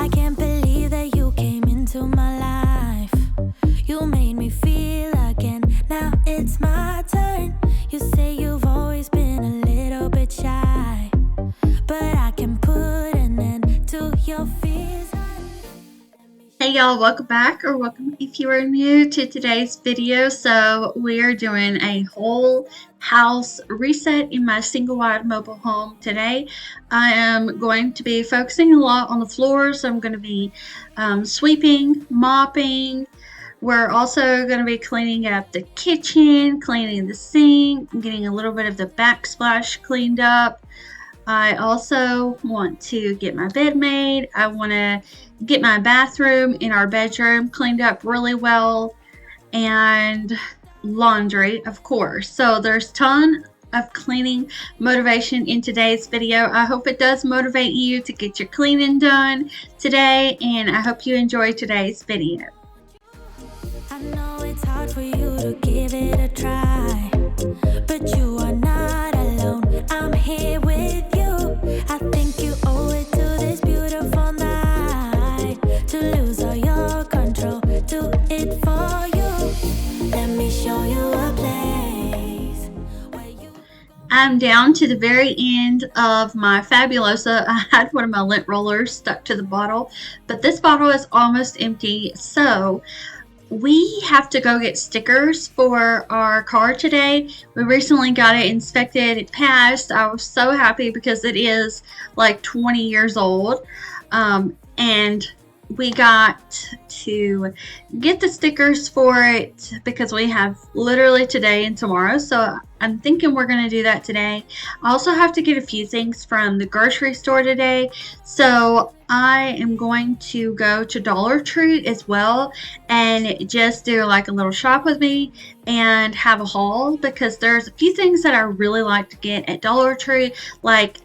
I can't believe that you came into my life. You made me feel again. Now it's my turn. You say you've always been a little bit shy, but I can put an end to your fears. Hey y'all, welcome back, or welcome if you are new to today's video. So we're doing a whole house reset in my single wide mobile home today. I am going to be focusing a lot on the floors. So I'm going to be sweeping, mopping. We're also going to be cleaning up the kitchen, cleaning the sink, getting a little bit of the backsplash cleaned up. I also want to get my bed made. I want to get my bathroom in our bedroom cleaned up really well, and laundry, of course. So there's a ton of cleaning motivation in today's video. I hope it does motivate you to get your cleaning done today, and I hope you enjoy today's video. I know it's hard for you to give it a try, but you are not alone. I'm here with you. I think you owe it to this beautiful night to lose all your control. Do it for you. Let me show you a place where you... I'm down to the very end of my Fabulosa. I had one of my lint rollers stuck to the bottle, but this bottle is almost empty. So we have to go get stickers for our car today. We recently got it inspected. It passed. I was so happy because it is like 20 years old. And we got to get the stickers for it because we have literally today and tomorrow. So I'm thinking we're going to do that today. I also have to get a few things from the grocery store today. So I am going to go to Dollar Tree as well and just do like a little shop with me and have a haul, because there's a few things that I really like to get at Dollar Tree, like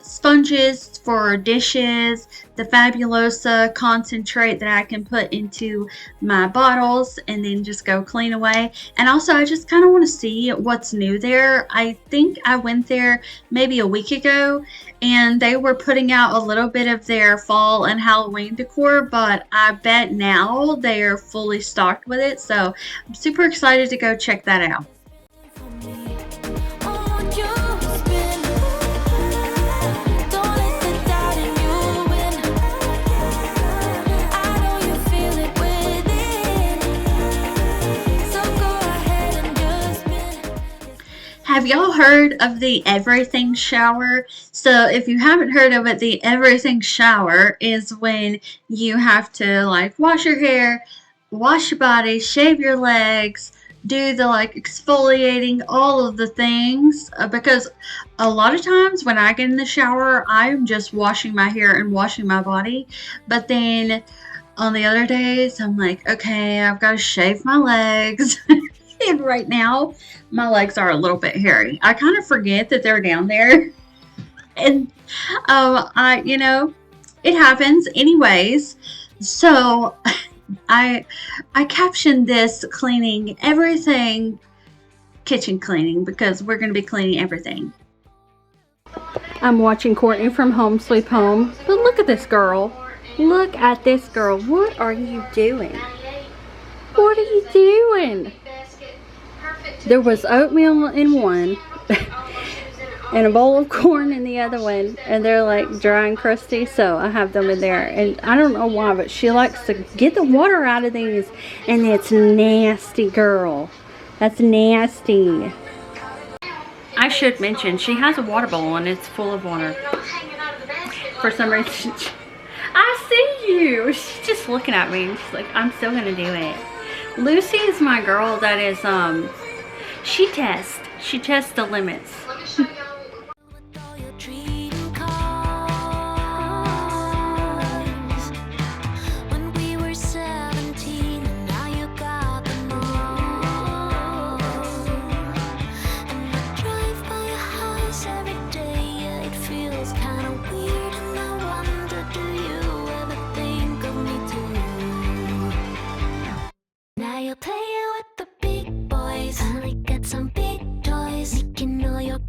sponges for dishes, the Fabulosa concentrate that I can put into my bottles and then just go clean away. And also I just kind of want to see what's new there. I think I went there maybe a week ago and they were putting out a little bit of their fall and Halloween decor, but I bet now they are fully stocked with it. So I'm super excited to go check that out. Have y'all heard of the everything shower? So if you haven't heard of it, the everything shower is when you have to like wash your hair, wash your body, shave your legs, do the like exfoliating, all of the things, because a lot of times when I get in the shower, I'm just washing my hair and washing my body. But then on the other days, I'm like, okay, I've got to shave my legs. And right now, my legs are a little bit hairy. I kind of forget that they're down there. And, it happens anyways. So, I captioned this cleaning everything, kitchen cleaning, because we're going to be cleaning everything. I'm watching Courtney from Home Sweet Home. But look at this girl. Look at this girl. What are you doing? What are you doing? There was oatmeal in one and a bowl of corn in the other one, and they're like dry and crusty, so I have them in there. And I don't know why, but she likes to get the water out of these, and it's nasty, girl. That's nasty. I should mention she has a water bowl and it's full of water. For some reason, I see you. She's just looking at me. She's like, I'm still gonna do it. Lucy is my girl that is she tests the limits. Now you're playing with the big boys. Finally got some big toys. Making all your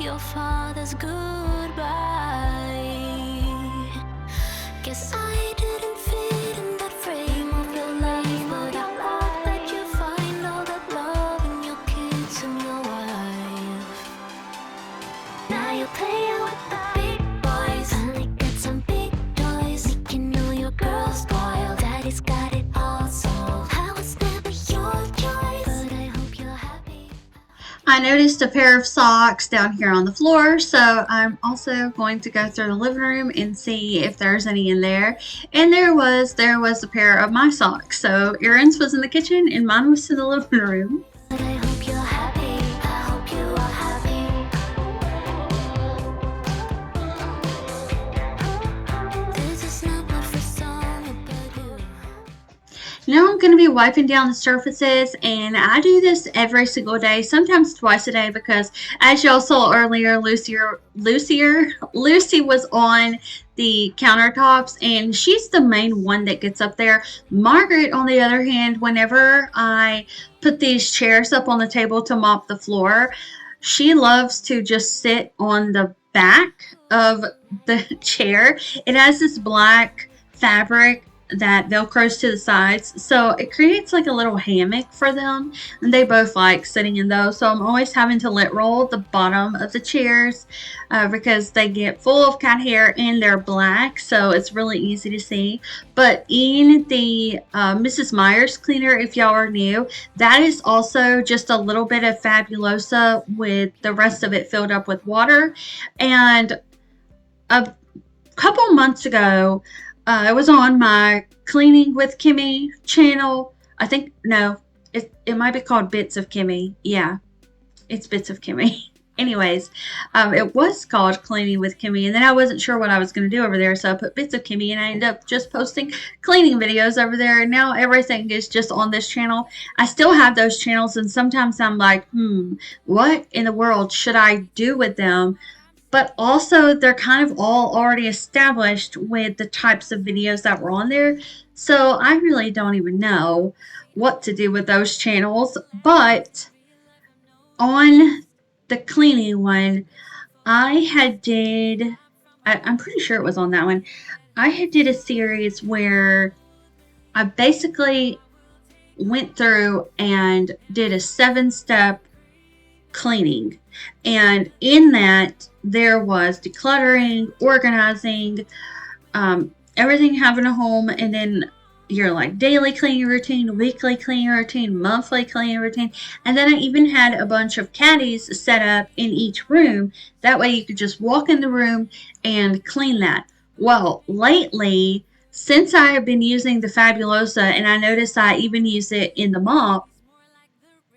your father's goodbye. Guess I didn't fit in that frame of your life, but I hope that you find all that love in your kids and your wife. Now you play with the big boys, finally get some big toys, making all your girls spoiled. Daddy's got it all solved. How it's never your choice, but I hope you're happy. I noticed a pair of socks down here on the floor, so I'm also going to go through the living room and see if there's any in there. And there was a pair of my socks. So Erin's was in the kitchen and mine was in the living room. But I hope you're happy. I hope you are happy. This is not my first song about you. Now I'm going to be wiping down the surfaces, and I do this every single day, sometimes twice a day, because as y'all saw earlier, Lucy was on the countertops, and she's the main one that gets up there. Margaret, on the other hand, whenever I put these chairs up on the table to mop the floor, she loves to just sit on the back of the chair. It has this black fabric that velcros to the sides, so it creates like a little hammock for them, and they both like sitting in those. So I'm always having to lint roll the bottom of the chairs because they get full of cat hair and they're black, so it's really easy to see. But in the Mrs. Meyer's cleaner, if y'all are new, that is also just a little bit of Fabulosa with the rest of it filled up with water. And a couple months ago, it was on my Cleaning with Kimi channel. I think, no, it might be called Bits of Kimi. Yeah, it's Bits of Kimi. Anyways, it was called Cleaning with Kimi, and then I wasn't sure what I was going to do over there, so I put Bits of Kimi, and I ended up just posting cleaning videos over there, and now everything is just on this channel. I still have those channels, and sometimes I'm like, what in the world should I do with them? But also, they're kind of all already established with the types of videos that were on there. So I really don't even know what to do with those channels. But on the cleaning one, I'm pretty sure it was on that one. I had did a series where I basically went through and did a 7-step cleaning, and in that there was decluttering, organizing, everything having a home, and then your like daily cleaning routine, weekly cleaning routine, monthly cleaning routine, and then I even had a bunch of caddies set up in each room. That way you could just walk in the room and clean that. Well, lately, since I have been using the Fabulosa, and I noticed I even use it in the mop,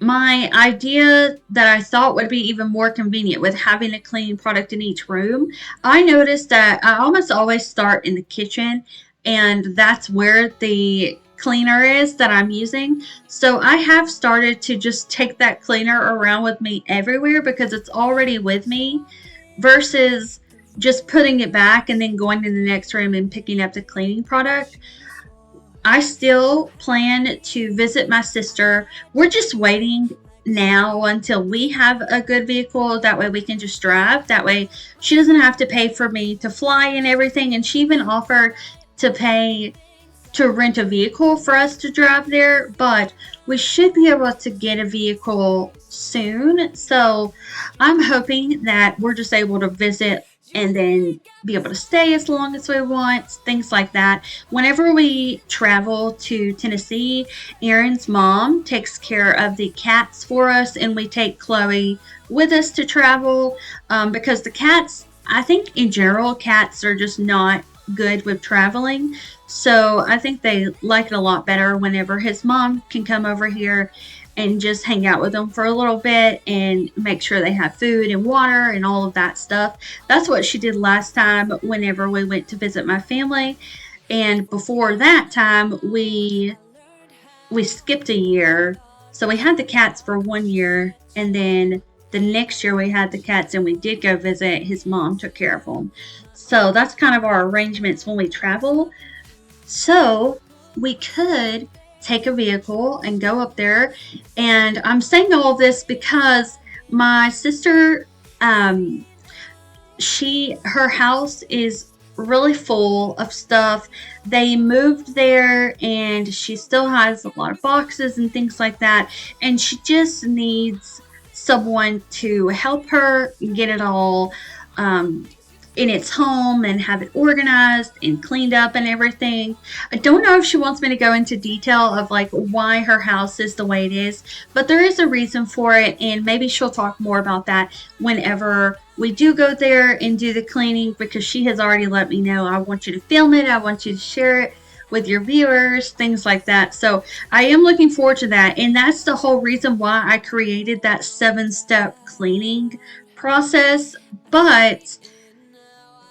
my idea that I thought would be even more convenient with having a cleaning product in each room, I noticed that I almost always start in the kitchen, and that's where the cleaner is that I'm using. So I have started to just take that cleaner around with me everywhere because it's already with me, versus just putting it back and then going to the next room and picking up the cleaning product. I still plan to visit my sister. We're just waiting now until we have a good vehicle. That way we can just drive. That way she doesn't have to pay for me to fly and everything. And she even offered to pay to rent a vehicle for us to drive there. But we should be able to get a vehicle soon. So I'm hoping that we're just able to visit and then be able to stay as long as we want, things like that. Whenever we travel to Tennessee, Erin's mom takes care of the cats for us, and we take Chloe with us to travel because the cats, I think in general, cats are just not good with traveling. So I think they like it a lot better whenever his mom can come over here and just hang out with them for a little bit and make sure they have food and water and all of that stuff. That's what she did last time whenever we went to visit my family. And before that time, we skipped a year. So we had the cats for 1 year, and then the next year we had the cats and we did go visit. His mom took care of them. So that's kind of our arrangements when we travel. So we could take a vehicle and go up there. And I'm saying all of this because my sister Um, her house is really full of stuff. They moved there and she still has a lot of boxes and things like that, and she just needs someone to help her get it all in its home and have it organized and cleaned up and everything. I don't know if she wants me to go into detail of like why her house is the way it is, but there is a reason for it, and maybe she'll talk more about that whenever we do go there and do the cleaning, because she has already let me know, I want you to film it, I want you to share it with your viewers, things like that. So I am looking forward to that, and that's the whole reason why I created that 7-step cleaning process. But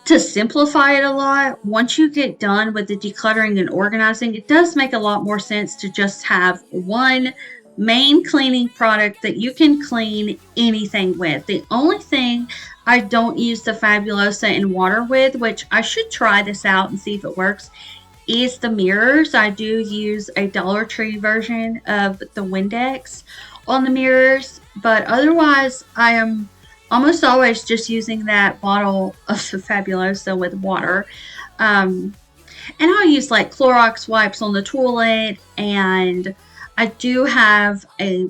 to simplify it a lot, once you get done with the decluttering and organizing, it does make a lot more sense to just have one main cleaning product that you can clean anything with. The only thing I don't use the Fabulosa in water with, which I should try this out and see if it works, is the mirrors. I do use a Dollar Tree version of the Windex on the mirrors, but otherwise I am almost always just using that bottle of Fabulosa with water. And I'll use like Clorox wipes on the toilet, and I do have a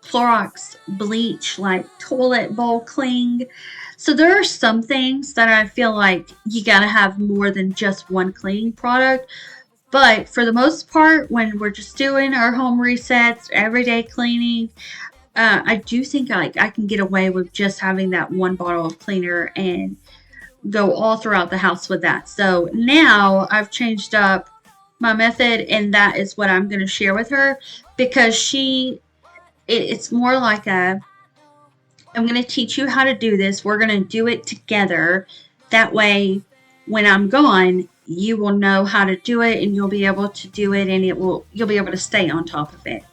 Clorox bleach like toilet bowl clean. So there are some things that I feel like you gotta have more than just one cleaning product. But for the most part, when we're just doing our home resets, everyday cleaning, I do think I can get away with just having that one bottle of cleaner and go all throughout the house with that. So now I've changed up my method, and that is what I'm going to share with her, because it's more like I'm going to teach you how to do this. We're going to do it together. That way, when I'm gone, you will know how to do it, and you'll be able to do it, and you'll be able to stay on top of it.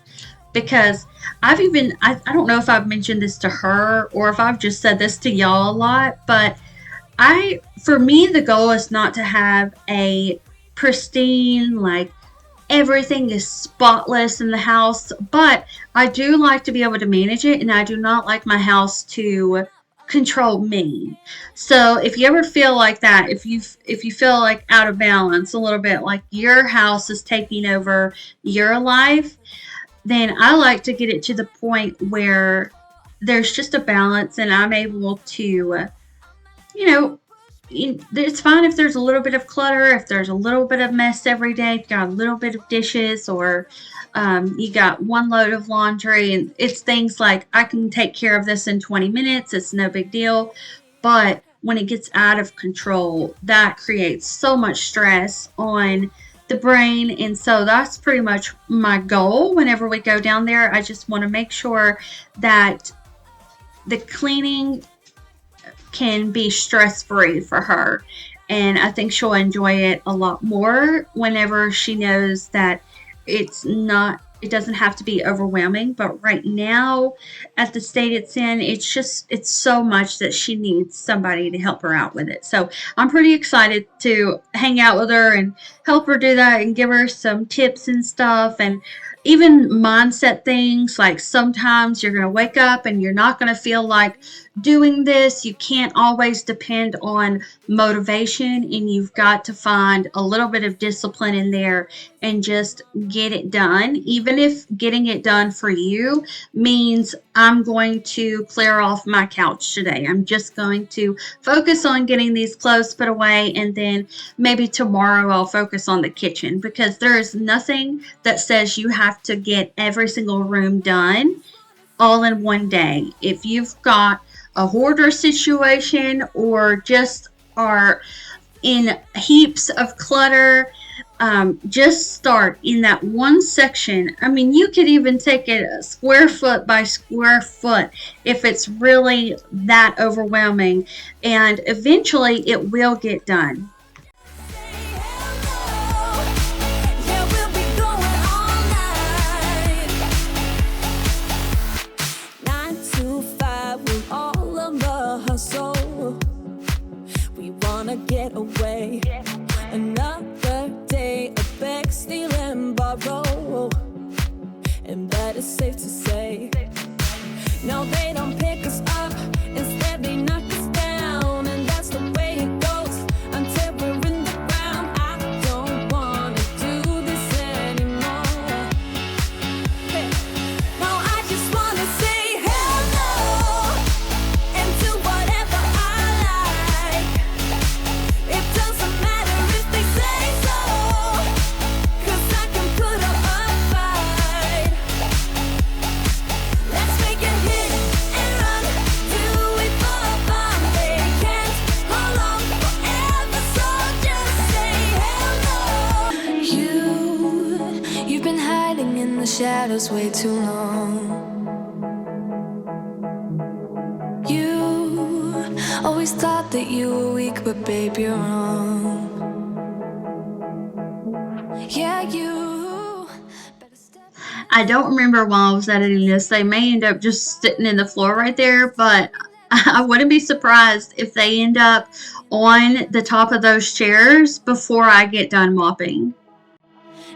Because I don't know if I've mentioned this to her or if I've just said this to y'all a lot, but for me, the goal is not to have a pristine, like everything is spotless in the house, but I do like to be able to manage it, and I do not like my house to control me. So if you ever feel like that, if you feel like out of balance a little bit, like your house is taking over your life, then I like to get it to the point where there's just a balance, and I'm able to, it's fine if there's a little bit of clutter, if there's a little bit of mess every day, if you got a little bit of dishes, or you got one load of laundry, and it's things like, I can take care of this in 20 minutes, it's no big deal. But when it gets out of control, that creates so much stress on the brain, and so that's pretty much my goal whenever we go down there. I just want to make sure that the cleaning can be stress-free for her, and I think she'll enjoy it a lot more whenever she knows that it doesn't have to be overwhelming. But right now, at the state it's in, it's so much that she needs somebody to help her out with it. So I'm pretty excited to hang out with her and help her do that and give her some tips and stuff, and even mindset things. Like sometimes you're going to wake up and you're not going to feel like doing this. You can't always depend on motivation, and you've got to find a little bit of discipline in there and just get it done. Even if getting it done for you means I'm going to clear off my couch today. I'm just going to focus on getting these clothes put away, and then maybe tomorrow I'll focus on the kitchen, because there is nothing that says you have to get every single room done all in one day. If you've got a hoarder situation or just are in heaps of clutter, just start in that one section. I mean, you could even take it square foot by square foot if it's really that overwhelming, and eventually it will get done. Get away, another day of beg, steal and borrow, and that is safe to say. No, they don't pick us up, instead they knock shadows way too long. You always thought that you were weak, but babe, you're wrong. Yeah, you better step. I don't remember while I was editing this. They may end up just sitting in the floor right there, but I wouldn't be surprised if they end up on the top of those chairs before I get done mopping.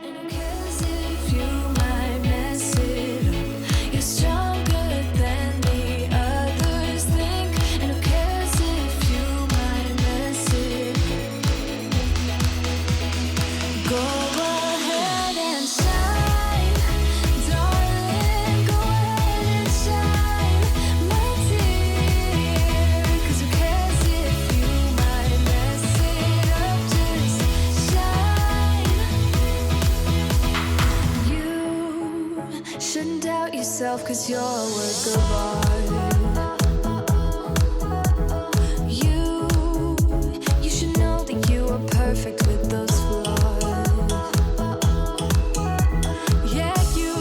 And who cares if you might mess it up? You're stronger than the others think. And who cares if you might mess it up? Go ahead and shine, darling. Go ahead and shine, my dear. 'Cause who cares if you might mess it up? Just shine. You shouldn't doubt yourself, 'cause you're a work of art. You should know that you are perfect with those flaws. Yeah, you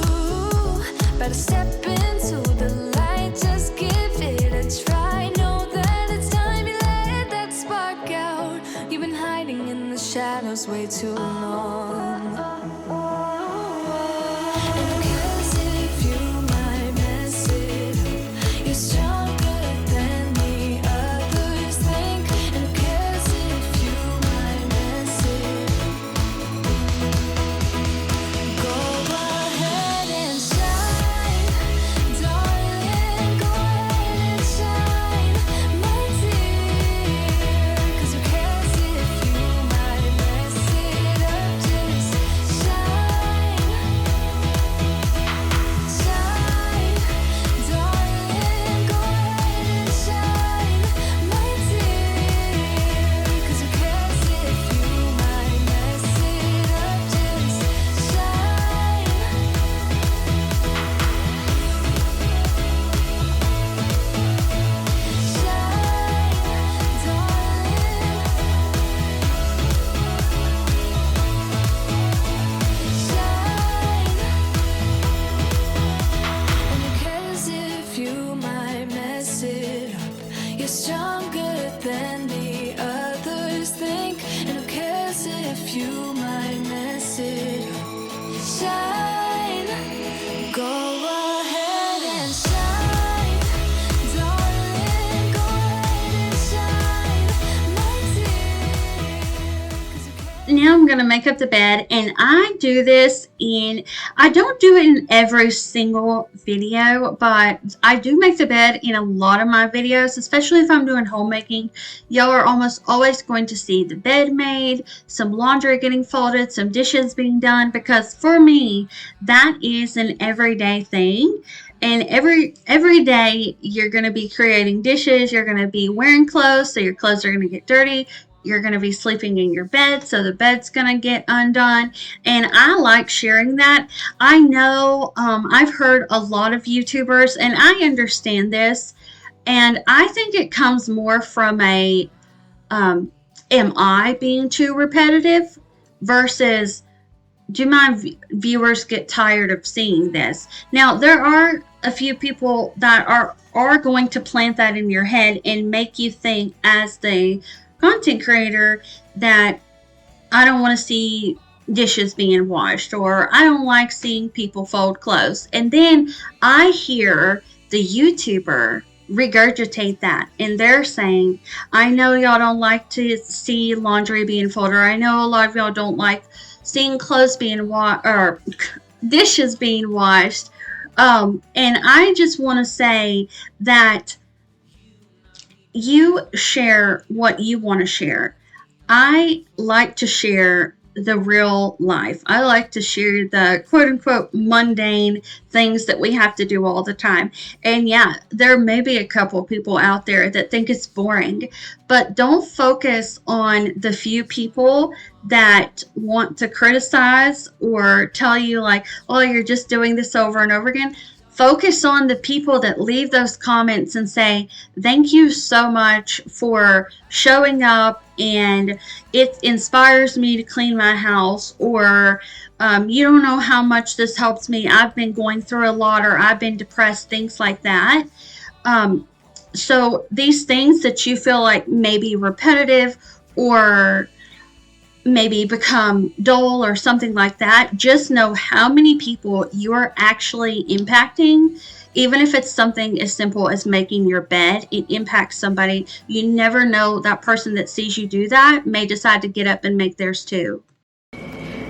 better step into the light, just give it a try. Know that it's time you let that spark out. You've been hiding in the shadows way too long. And who cares if you might mess it up? You're stronger than the others think. And who cares if you might mess it up? Go ahead and shine, darling. Go ahead and shine, my dear. 'Cause who cares if you might mess it up? Just shine, shine, darling. Go ahead and shine, my dear. 'Cause who cares if you might mess it up? Just shine. You're stronger than the others think. And who cares if you might mess it up? Shine, go ahead and shine, darling. Go ahead and shine, my dear. 'Cause who cares? Now I'm going to make up the bed, and I do this I don't do it in every single video, but I do make the bed in a lot of my videos, especially if I'm doing homemaking. Y'all are almost always going to see the bed made, some laundry getting folded, some dishes being done, because for me, that is an everyday thing. And every day you're going to be creating dishes, you're going to be wearing clothes, so your clothes are going to get dirty. You're going to be sleeping in your bed, so the bed's going to get undone. And I like sharing that. I know I've heard a lot of YouTubers, and I understand this, and I think it comes more from am I being too repetitive versus do my viewers get tired of seeing this? Now, there are a few people that are going to plant that in your head and make you think as the content creator that I don't want to see dishes being washed, or I don't like seeing people fold clothes. And then I hear the YouTuber regurgitate that, and they're saying, I know y'all don't like to see laundry being folded, or I know a lot of y'all don't like seeing clothes being washed or dishes being washed. And I just want to say that you share what you want to share. I like to share the real life. I like to share the quote unquote mundane things that we have to do all the time. And yeah, there may be a couple people out there that think it's boring, but don't focus on the few people that want to criticize or tell you like, oh, you're just doing this over and over again. focus on the people that leave those comments and say, thank you so much for showing up, and it inspires me to clean my house, or you don't know how much this helps me. I've been going through a lot, or I've been depressed, things like that. So these things that you feel like may be repetitive or maybe become dull or something like that, just know how many people you're actually impacting. Even if it's something as simple as making your bed, it impacts somebody. You never know, that person that sees you do that may decide to get up and make theirs too.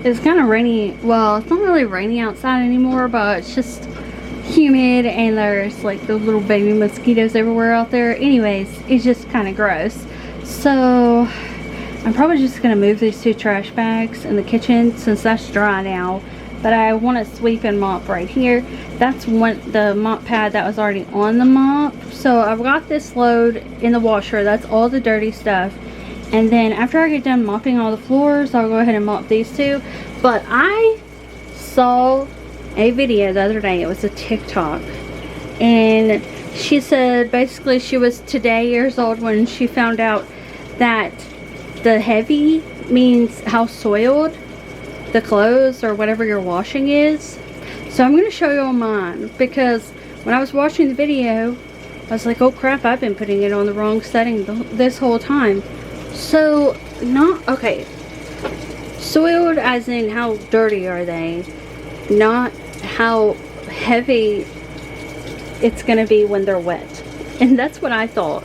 It's kind of rainy. Well, it's not really rainy outside anymore, but it's just humid, and there's like those little baby mosquitoes everywhere out there. Anyways, it's just kind of gross. So I'm probably just gonna move these 2 trash bags in the kitchen since that's dry now. But I want to sweep and mop right here. That's the mop pad that was already on the mop. So I've got this load in the washer. That's all the dirty stuff. And then after I get done mopping all the floors, I'll go ahead and mop these 2. But I saw a video the other day. It was a TikTok, and she said basically she was today years old when she found out that the heavy means how soiled the clothes or whatever you're washing is. So I'm going to show you on mine, because when I was watching the video I was like, oh crap, I've been putting it on the wrong setting this whole time. So not okay, soiled as in how dirty are they, not how heavy it's gonna be when they're wet. And that's what I thought.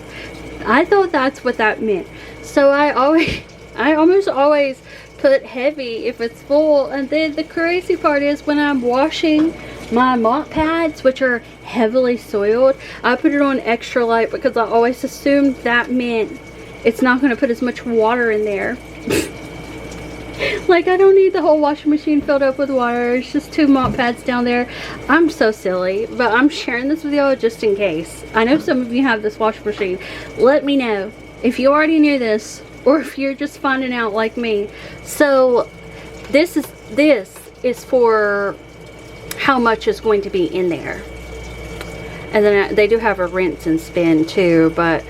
I thought that's what that meant. So I almost always put heavy if it's full. And then the crazy part is when I'm washing my mop pads, which are heavily soiled, I put it on extra light because I always assumed that meant it's not going to put as much water in there. Like, I don't need the whole washing machine filled up with water. It's just 2 mop pads down there. I'm so silly, but I'm sharing this with y'all just in case. I know some of you have this washing machine. Let me know if you already knew this, or if you're just finding out like me. So this is for how much is going to be in there. And then they do have a rinse and spin too, but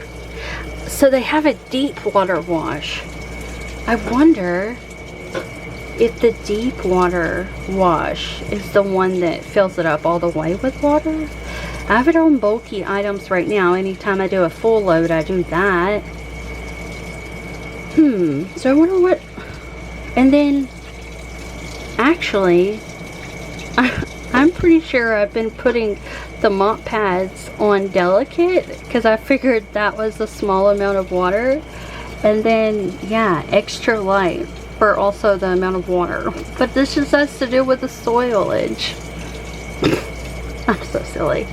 so they have a deep water wash. I wonder if the deep water wash is the one that fills it up all the way with water. I have it on bulky items right now. Anytime I do a full load, I do that. So I wonder what. And then actually I'm pretty sure I've been putting the mop pads on delicate because I figured that was a small amount of water. And then, yeah, extra light for also the amount of water. But this just has to do with the soilage. I'm so silly.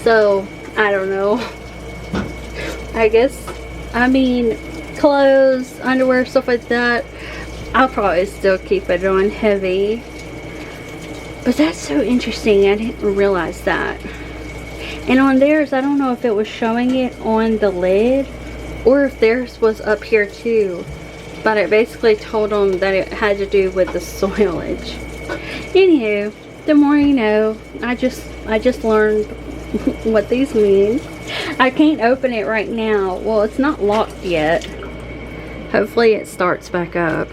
So, I don't know. I guess, I mean, clothes, underwear, stuff like that, I'll probably still keep it on heavy. But that's so interesting. I didn't realize that. And on theirs, I don't know if it was showing it on the lid or if theirs was up here too. But it basically told them that it had to do with the soilage. Anywho, the more you know. I just learned what these mean. I can't open it right now. Well, it's not locked yet. Hopefully it starts back up.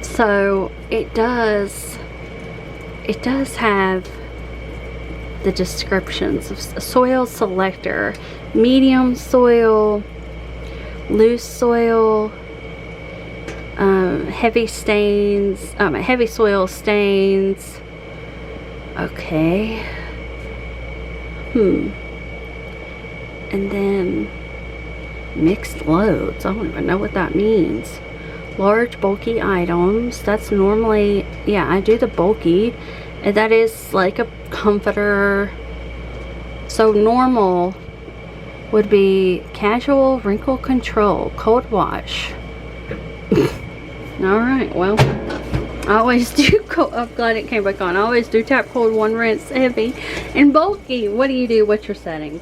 So it does have the descriptions of soil selector, medium soil, loose soil, heavy stains, heavy soil stains. Okay. And then mixed loads. I don't even know what that means. Large bulky items. That's normally, yeah, I do the bulky. And that is like a comforter. So normal would be casual wrinkle control, cold wash. Alright, well, I always do I'm glad it came back on. I always do tap cold, 1 rinse, heavy, and bulky. What do you do? What's your setting?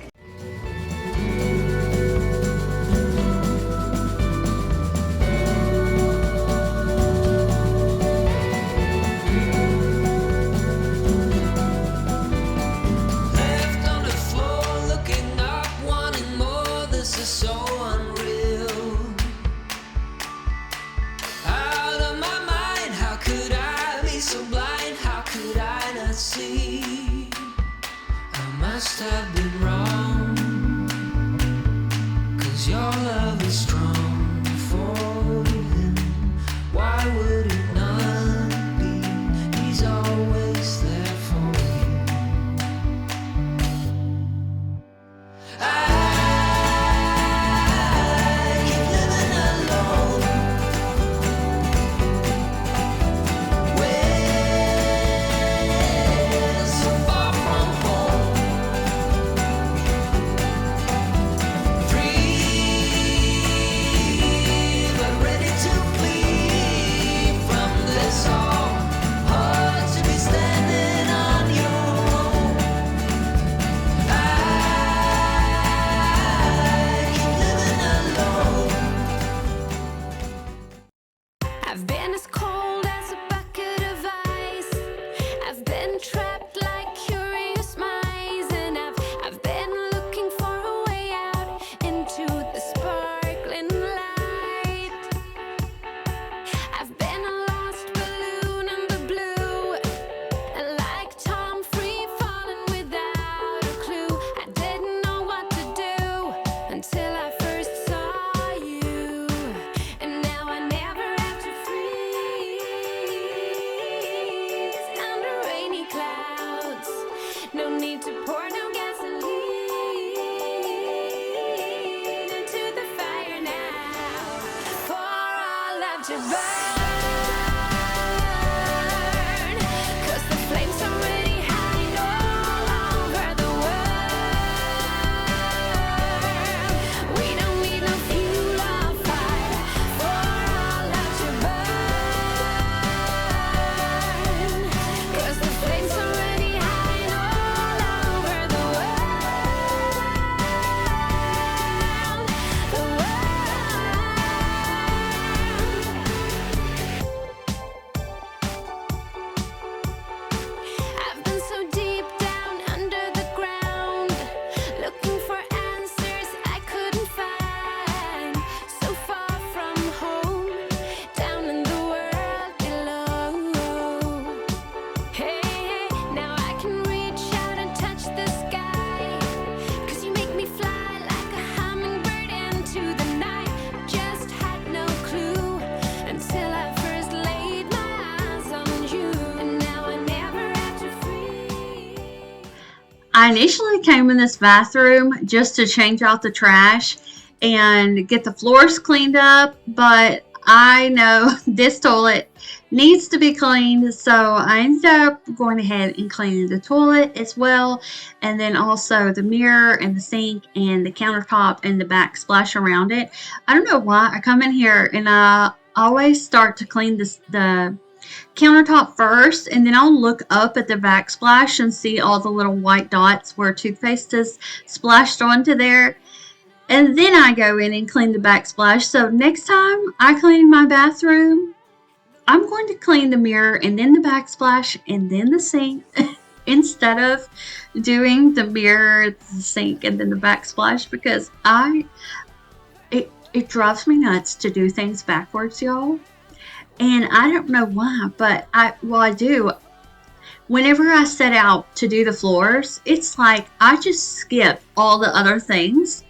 let you burn. 'Cause the flames are really high all over the world. We don't need no fuel or fire for our love to burn. 'Cause the flames are really high all over the I've been so deep down under the ground, looking for answers I couldn't find. So far from home, down in the world below. Hey, hey, now I can reach out and touch the sky. 'Cause you make me fly like a hummingbird into the night. Just had no clue until I first laid my eyes on you. And now I never have to free. I initially came in this bathroom just to change out the trash and get the floors cleaned up, but I know this toilet needs to be cleaned, so I ended up going ahead and cleaning the toilet as well, and then also the mirror and the sink and the countertop and the backsplash around it. I don't know why I come in here and I always start to clean the countertop first, and then I'll look up at the backsplash and see all the little white dots where toothpaste is splashed onto there. And then I go in and clean the backsplash. So next time I clean my bathroom, I'm going to clean the mirror and then the backsplash and then the sink instead of doing the mirror, the sink, and then the backsplash, because it drives me nuts to do things backwards, y'all. And I don't know why, but I do. Whenever I set out to do the floors, it's like I just skip all the other things,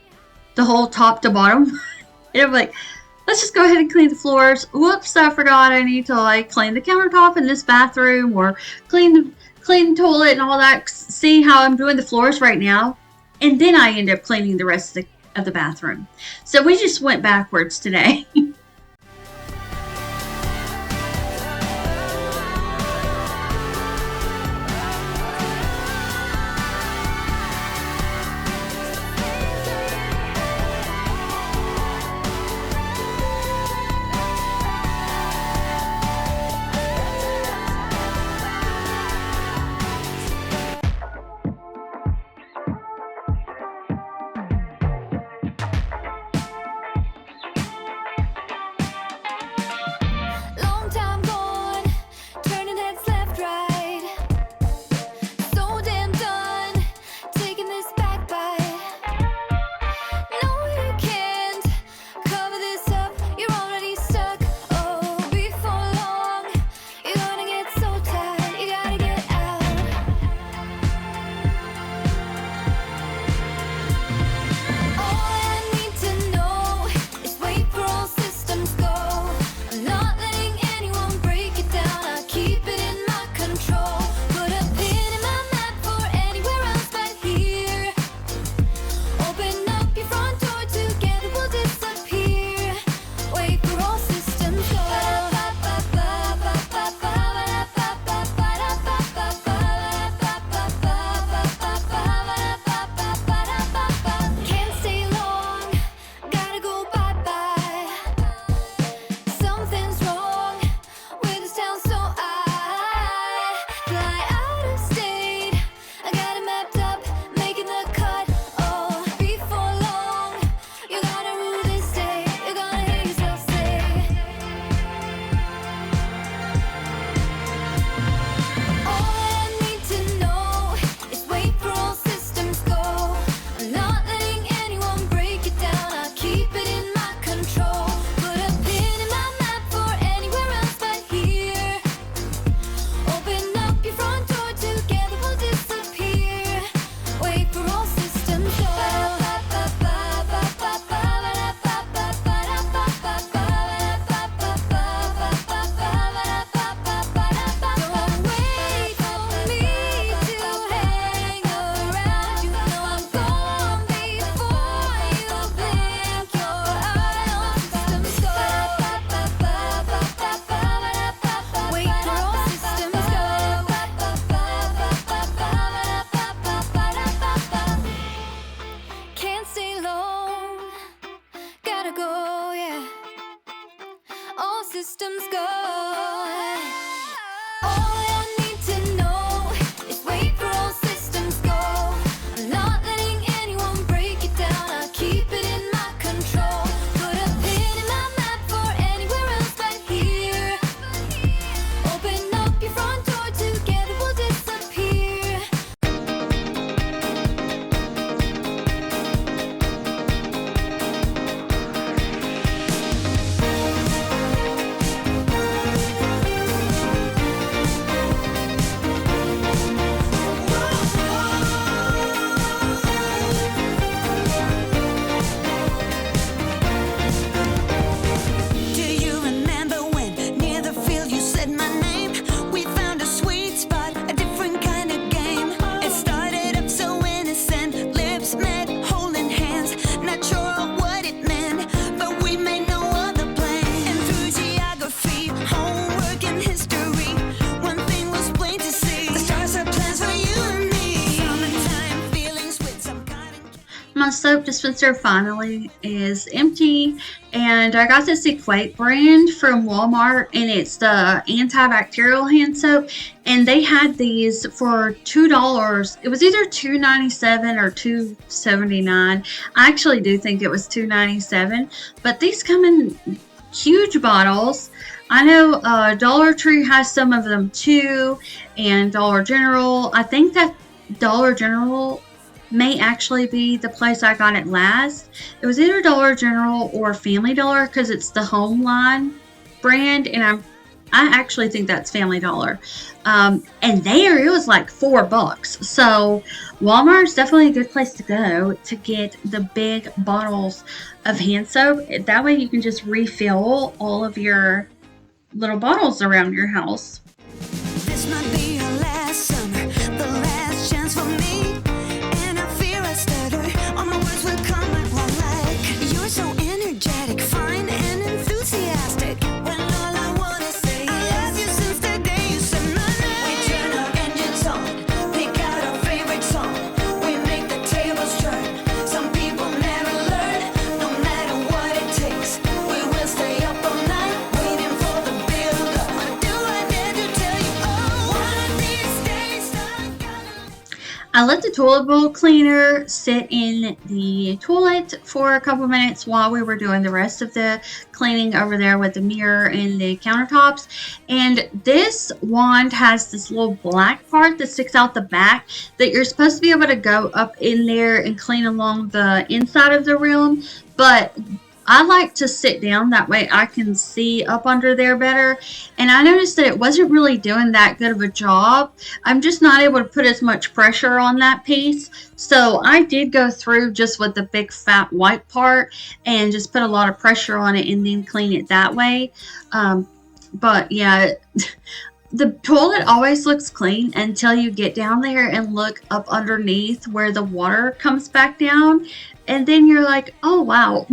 the whole top to bottom. And I'm like, let's just go ahead and clean the floors. Whoops, I forgot I need to clean the countertop in this bathroom, or clean the toilet and all that. See how I'm doing the floors right now? And then I end up cleaning the rest of the bathroom. So we just went backwards today. systems go. All I need to know is wait for all systems go. I'm not letting anyone break it down. I keep it in my control. Put a pin in my map for anywhere else but here. Open up your front door, together we'll disappear. Do you remember when near the field you said my name? We found a sweet spot, a different kind of game. It started up so innocent, lips met, holding hands. Not sure what it meant, but we made no other plan. And through geography, homework and history, one thing was plain to see: the stars are plans for you and me. Summertime feelings with some kind of. My soap dispenser finally is empty, and I got this Equate brand from Walmart, and it's the antibacterial hand soap, and they had these for $2. It was either $2.97 or $2.79. I actually do think it was $2.97, but these come in huge bottles. I know Dollar Tree has some of them too, and Dollar General. I think that Dollar General may actually be the place I got it last. It was either Dollar General or Family Dollar, because it's the Home Line brand, and I actually think that's Family Dollar. And there it was like $4. So Walmart's definitely a good place to go to get the big bottles of hand soap. That way you can just refill all of your little bottles around your house. This might be your last summer, the last chance for me. And I fear I stutter, all my words will come out wrong. Like you're so energetic, fine and enthusiastic. When all I wanna say is I love you since the day you said my name. We turn our engines on, pick out our favorite song. We make the tables turn. Some people never learn, no matter what it takes. We will stay up all night, waiting for the build up. Do I dare to tell you, oh, one of these days I'm gonna. I let the toilet bowl cleaner sit in the toilet for a couple minutes while we were doing the rest of the cleaning over there with the mirror and the countertops. And this wand has this little black part that sticks out the back that you're supposed to be able to go up in there and clean along the inside of the rim. But I like to sit down, that way I can see up under there better. And I noticed that it wasn't really doing that good of a job. I'm just not able to put as much pressure on that piece. So I did go through just with the big fat white part and just put a lot of pressure on it and then clean it that way. But yeah, the toilet always looks clean until you get down there and look up underneath where the water comes back down. And then you're like, oh wow.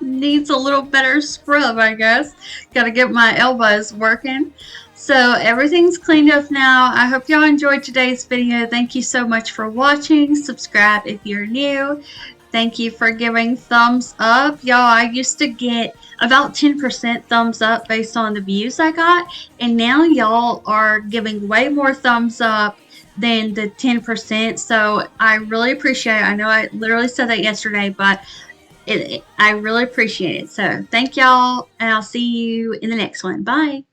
Needs a little better scrub, I guess. Gotta get my elbows working. So everything's cleaned up now. I hope y'all enjoyed today's video. Thank you so much for watching. Subscribe if you're new. Thank you for giving thumbs up. Y'all, I used to get about 10% thumbs up based on the views I got. And now y'all are giving way more thumbs up than the 10%. So I really appreciate it. I know I literally said that yesterday, but I really appreciate it. So thank y'all, and I'll see you in the next one. Bye.